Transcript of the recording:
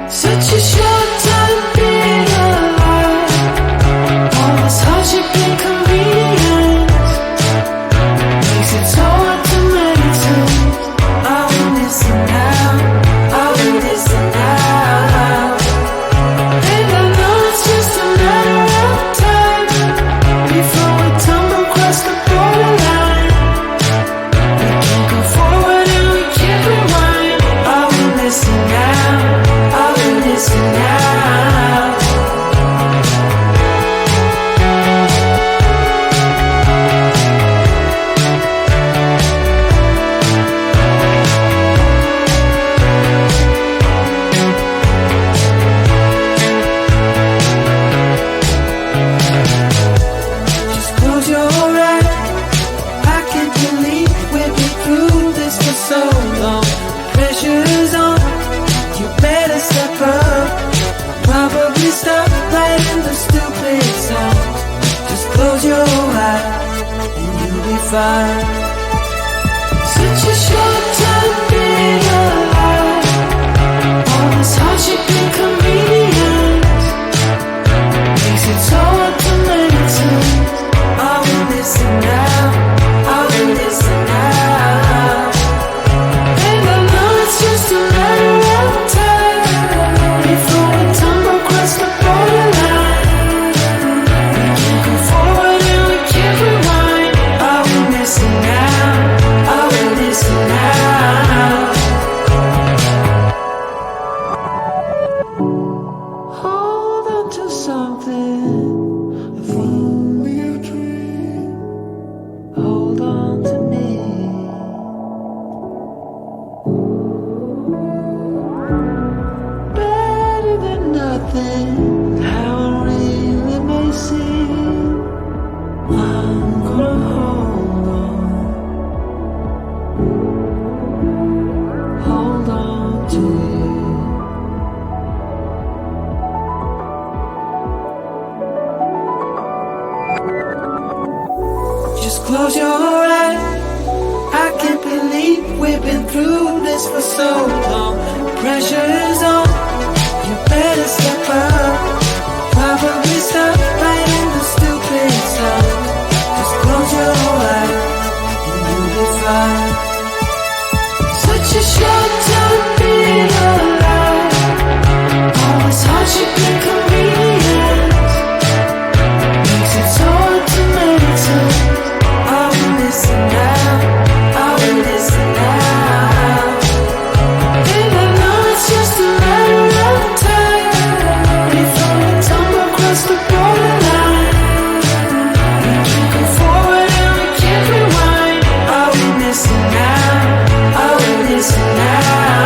Such a short time being alive. All this hardship and convenience makes it so hard to meditate. I will listen now, I will listen now. And I know it's just a matter of time before we tumble across the borderline. We can't go forward and we can't rewind. I will listen now, I will listen now. Just close your eyes. I can't believe we've been through this for so long. Pressure's on, you better step up. Probably stop writing the stupid song. Just close your eyes and you'll be fine. Such a short time being alive. All this hardship and convenience makes it so hard to meditate. I will listen now, I will listen now. And I know it's just a matter of time before we tumble across the borderline. We can't go forward and we can't rewind. I will listen now, I will listen now. Hold on to something. If only a dream. Hold on to me. Better than nothing. How it really may seem. I'm gonna hold on. Hold on to you. Just close your eyes. I can't believe we've been through this for so long. Pressure is on, you better step up. Probably stop writing the stupid stuff. Just close your eyes and you'll be fine. Such a short time being alive. All this hardship and convenience makes it so hard to meditate. I will listen now, I will listen now. And I know it's just a matter of time before we tumble across the borderline. We can't go forward and we can't rewind. I will listen now, I will listen now.